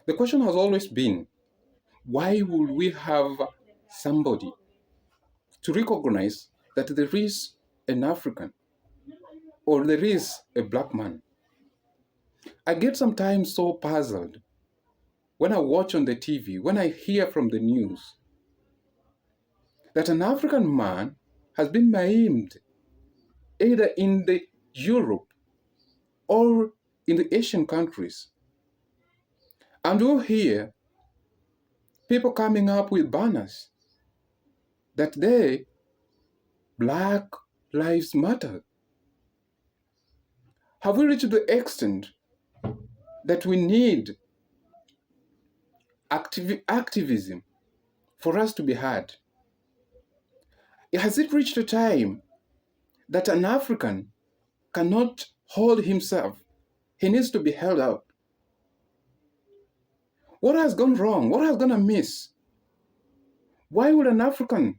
The question has always been, why would we have somebody to recognize that there is an African or there is a black man? I get sometimes so puzzled when I watch on the TV, when I hear from the news that an African man has been maimed either in the Europe or in the Asian countries. And we'll hear people coming up with banners that they, Black Lives Matter. Have we reached the extent that we need activism for us to be heard? Has it reached a time that an African cannot hold himself? He needs to be held up. What has gone wrong? What has gone amiss? Why would an African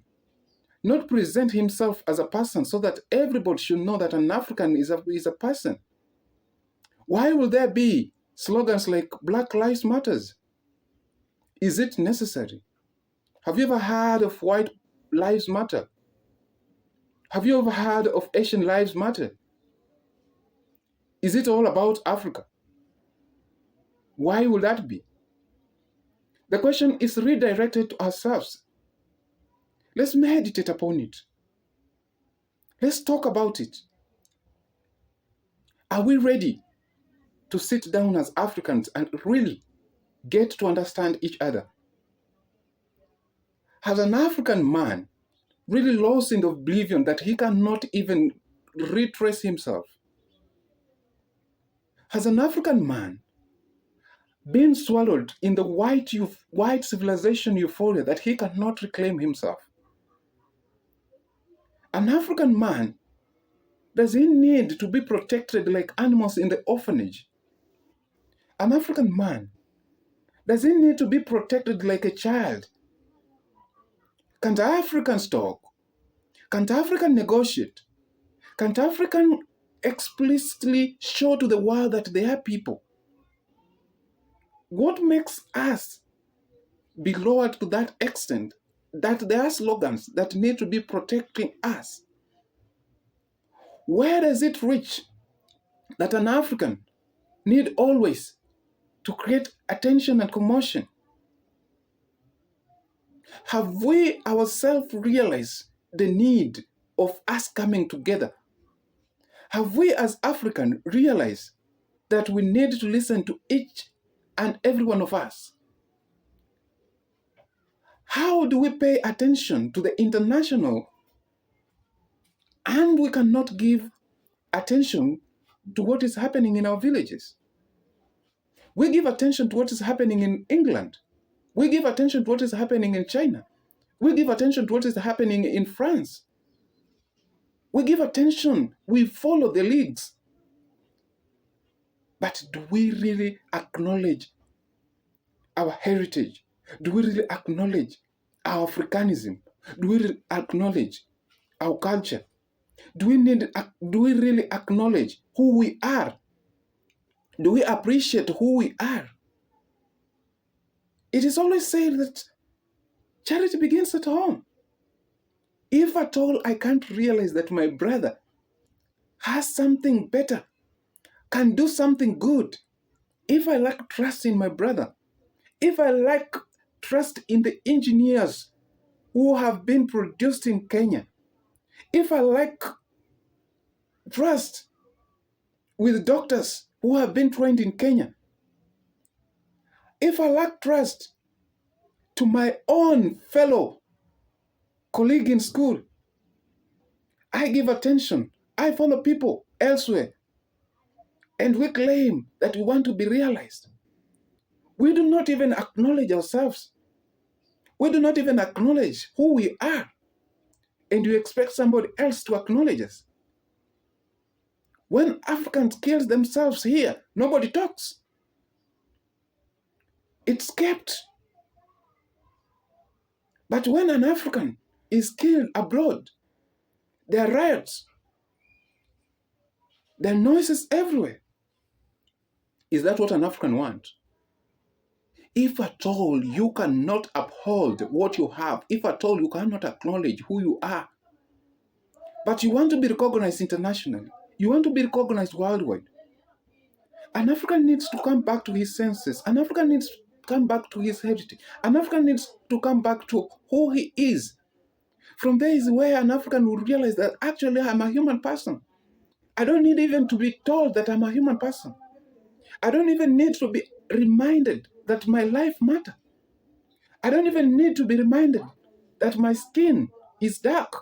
not present himself as a person so that everybody should know that an African is a person? Why will there be slogans like Black Lives Matters? Is it necessary? Have you ever heard of White Lives Matter? Have you ever heard of Asian Lives Matter? Is it all about Africa? Why will that be? The question is redirected to ourselves. Let's meditate upon it. Let's talk about it. Are we ready to sit down as Africans and really get to understand each other? Has an African man really lost in the oblivion that he cannot even retrace himself? Has an African man been swallowed in the white civilization euphoria that he cannot reclaim himself? An African man, does he need to be protected like animals in the orphanage? An African man, does he need to be protected like a child? Can't Africans talk? Can't African negotiate? Can't African explicitly show to the world that they are people? What makes us be lowered to that extent that there are slogans that need to be protecting us? Where does it reach that an African need always to create attention and commotion? Have we ourselves realized the need of us coming together? Have we as Africans realized that we need to listen to each and every one of us? How do we pay attention to the international and we cannot give attention to what is happening in our villages? We give attention to what is happening in England. We give attention to what is happening in China. We give attention to what is happening in France. We give attention. We follow the leads. But do we really acknowledge our heritage? Do we really acknowledge our Africanism? Do we really acknowledge our culture? Do we really acknowledge who we are? Do we appreciate who we are? It is always said that charity begins at home. If at all I can't realize that my brother has something better, can do something good, if I lack trust in my brother, if I lack trust in the engineers who have been produced in Kenya, if I lack trust with doctors who have been trained in Kenya, if I lack trust to my own fellow colleague in school, I give attention, I follow people elsewhere, and we claim that we want to be realized. We do not even acknowledge ourselves. We do not even acknowledge who we are. And you expect somebody else to acknowledge us. When Africans kill themselves here, nobody talks. It's kept. But when an African is killed abroad, there are riots. There are noises everywhere. Is that what an African wants? If at all you cannot uphold what you have, if at all you cannot acknowledge who you are, but you want to be recognized internationally, you want to be recognized worldwide, an African needs to come back to his senses. An African needs to come back to his heritage. An African needs to come back to who he is. From there is where an African will realize that actually I'm a human person. I don't need even to be told that I'm a human person. I don't even need to be reminded that my life matters. I don't even need to be reminded that my skin is dark.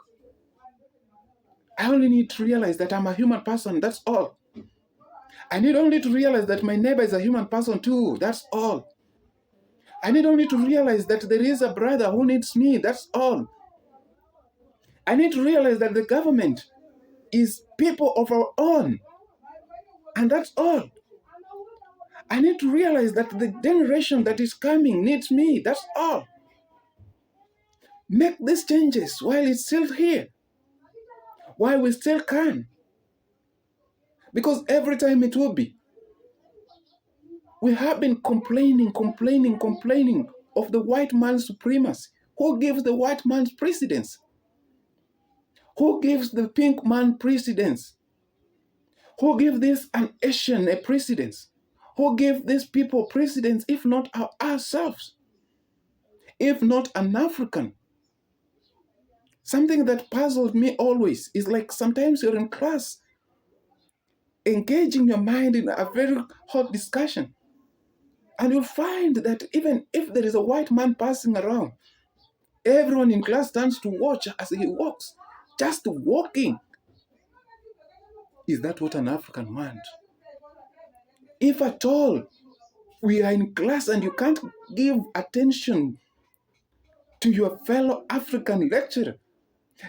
I only need to realize that I'm a human person, that's all. I need only to realize that my neighbor is a human person too, that's all. I need only to realize that there is a brother who needs me, that's all. I need to realize that the government is people of our own, and that's all. I need to realize that the generation that is coming needs me, that's all. Make these changes while it's still here, while we still can. Because every time it will be, we have been complaining of the white man's supremacy. Who gives the white man's precedence? Who gives the pink man precedence? Who gave this an Asian a precedence? Who gave these people precedence if not ourselves? If not an African? Something that puzzled me always is like sometimes you're in class, engaging your mind in a very hot discussion, and you'll find that even if there is a white man passing around, everyone in class stands to watch as he walks, just walking. Is that what an African wants? If at all we are in class and you can't give attention to your fellow African lecturer,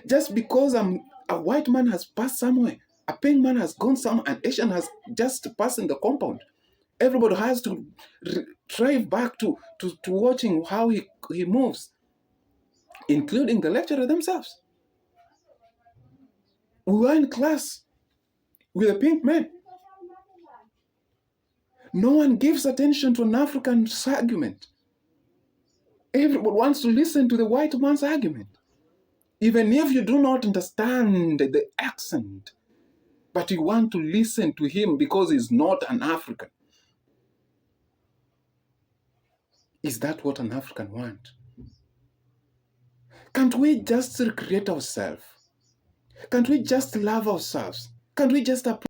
just because a white man has passed somewhere, a pink man has gone somewhere, an Asian has just passed in the compound, everybody has to drive back to watching how he moves, including the lecturer themselves. We were in class with a pink man. No one gives attention to an African's argument. Everybody wants to listen to the white man's argument. Even if you do not understand the accent, but you want to listen to him because he's not an African. Is that what an African wants? Can't we just recreate ourselves? Can't we just love ourselves? Can't we just